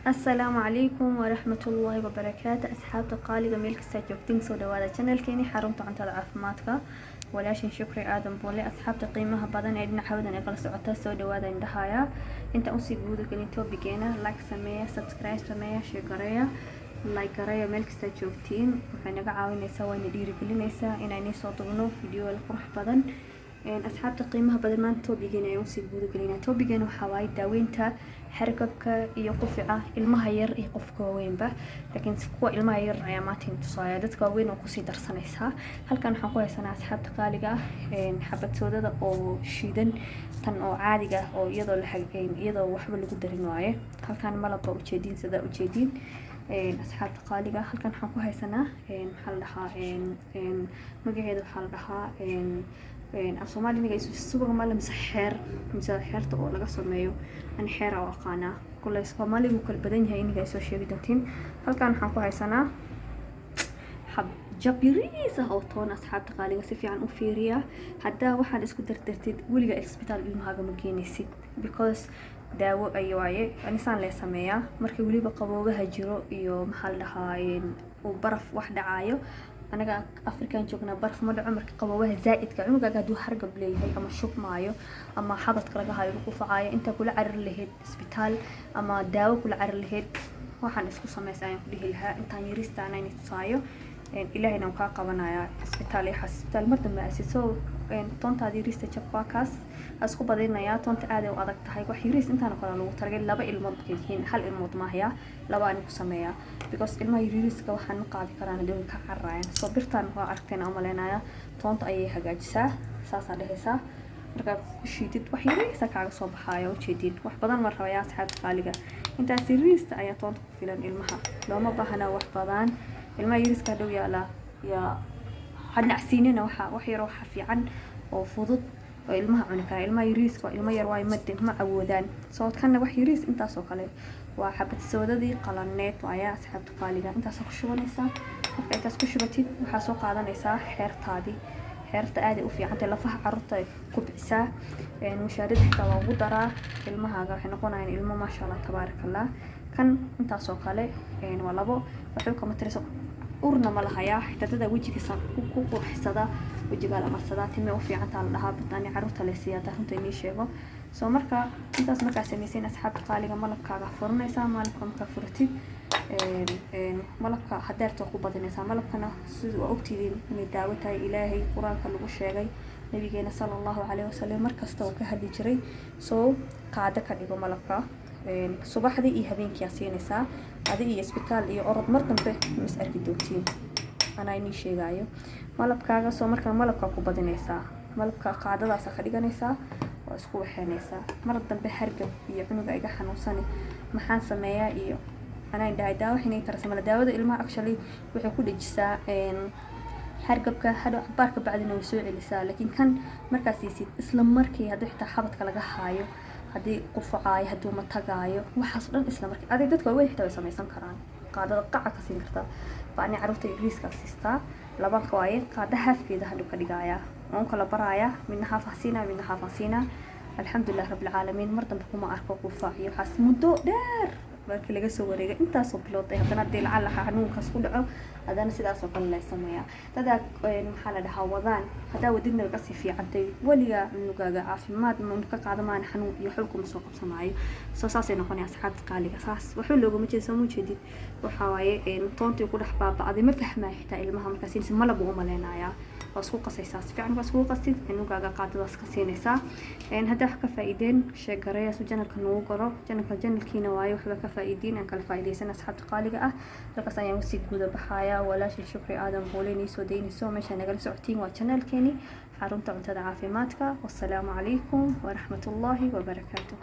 السلام عليكم ورحمة الله وبركاته. أصحاب قالي جميل كستجوبتين سودا وهذا channel كيني حرمت عن تضعف ماتك ولاشين شكري آدم بولي أصحاب قيمها بدن عندنا حاولنا نقل سعوتها سودا وهذا عندها أنت أنسي جودك إن تو بيجينا لايك سمية سبسكرايب سمية شير لايك قرية ميل كستجوبتين وحنا قاعدين نسوي ندير كل نساء إن عيني صوتنا فيديو القرح بدن أصحاب قيمها بدل ما تو بيجينا أنسي جودك إن تو بيجينا وحواي داوينتا xargabka iyo qufica ilmaha yar iyo qofka weynba laakiin kuwa ilmaha yar ayaa maatin tusaya dadka weyn oo ku sii darsanaysa halkan waxaan ku haysanaa asxaabta qaaliga xabad soodada oo shiidan tan oo caadiga oo iyadoo la xageyn iyadoo waxba lagu darin waaye halkan malabka u jeedin sida u jeedin asxaabta qaaliga halkan waxaan ku haysanaa maxaa la dhahaa magaceedu waxaa la dhahaa Soomaali niga isugu maal xeerta oo laga sameeyo an xeer oo aqaana kulay Soomaaligu kala badan yahay niga soo sheegi doontiin halkan waxaan ku haysanaa xab jabiriisa oo toon asxaabta qaaliga si fiican u fiiriya hadda waxaan isku dardartid waliga isbitaal ilmaha ma geenaysid because daawo ay waaye anisaan la sameeyaa markii waliba qaboobaha jiro iyo maxaa la dhahaa oo baraf wax dhacayo anaga Afrikaan joogna baraf ma dhaco markii qaboobaha zaa'idka cunugaga haduu hargab leeyahay ama shub maayo ama xabadka laga hayo ku facayo inta kula carir lahayd isbitaal ama daawo kula carir lahayd waxaan isku sameeyay ku dhihi lahaa intaan yarista aanay tusaayo ilaahayna uu ka qabanaya isbitaal marda ma asiso toonta yarista jabkaas asku badinaya toonta aad ay u adag tahay wax yaris intaan kala lagu targay laba ilmood kiin hal ilmood ma haya laba aan ku sameeyaa because ilmaha yariska waxaan qaadi karaan dawlad ka carraayan soo birtan waa aragteen ama leenaya toonta ayay hagaajisaa saasa dhehaysa marka ku shiidid wax yaris kaaga soo baxayo jeedid wax badan mar rabaya asxaab qaaliga intaas yarista ayaa toonta ku filan ilmaha looma baahna wax badan ilmaha yariska dhow yaala ya hadnacsiinina wax yar oo fiican oo fudud oo ilmaha cuni kara ilmaha yariska ilma yar way ma awoodaan soo kana wax yaris intaas oo kale waa xabad soodadii qalaneed ayaa asxaabta qaaliga intaas ku shubanaysa marka intaas ku shubatid waxa soo qaadanaysa xeerta aad u fiican tahay lafaha carruurta ku bixisa mushaarada xitaa waa ugu daraa ilmahaaga waxay noqonayaan ilmo ma sha Allah tabarakallah kan intaas oo kale waa labo wuxuu ka mataraysa urna ma lahayaa xitaa wajigiisa ku qurxisada wajiga la marsada timay u fiican tahay la dhahaa badani carruurta la siiyada runta inii sheego soo marka intaas marka sameeyeen asxaabta qaaliga malabkaaga furanaysa malabka marka furatid malabka hadeerto ku badinaysa malabkana sidoo ogtiidin in daawo tahay ilaahay quraanka lagu sheegay nabigeena sallallahu alayhi wasallam markasta uu ka hadli jiray soo qaada ka dhigo malabka subaxdii iyo habeenkii asiinaysa adii iyo isbitaal iyo orod mar dambe mis arki doontiin ana inii sheegayo malabkaaga soo marka malabka ku badinaysa malabka qaadadaas ka dhiganaysa oo isku waxeenaysa mar dambe hargab iyo cunuga iga xanuunsan maxaan sameeyaa iyo ana indhahay daawo inay tarsamada daawada ilmaha actually waxay ku dhijisaa hargabka hado barka bacdina way soo celisaa laakiin kan markaas siisid isla markii hadii xitaa xabadka laga haayo hadii qufacaay haduu ma tagaayo waxaas dhan isla markii aday dadka way xitaa sameeysan karaan qaadada qaca ka siin kartaa baani carruurta riiska siista laba qaaye qaada haafkeeda haduu ka dhigaya oo kala baraya midna haafasiina alxamdulillah rabbil alamin mardan kuma arko qufaaciyo waxaas muddo dheer markii laga soo wareegay intaas oo bilood ay hadana dil calaha xanuunkaas ku dhaco adana sidaas oo kale la sameeyaa dada maxaa la dhahaa wadaan hada wadina ka si fiicantay waliga nugaaga caafimaad ma ka qaadamaan xanuun iyo xulku soo qabsanaayo soo saasay noqonay asxaab qaaliga saas wuxuu loogu ma jeeso mu jeedid waxa waaye toontii ku dhax baabacday ma fahmaa xitaa ilmaha markaas in malab uu maleenaya wasku qasaysaa si fiican wasku qasid nugaaga qaadadaas ka siinaysa hada wax ka faa'iideen sheegareeya soo janalka noo goro janalkiina waayo wax ka faa'iideen aan kala faa'iideysan asxaabta qaaliga ah halkaas ayaan si guud baxaya walaashin shukri aadan booleni soo deynayso meesha nagala socotiin waa channelkeeni xarunta cuntada caafimaadka wassalaamu calaykum wa rahmatullahi wa barakaatuh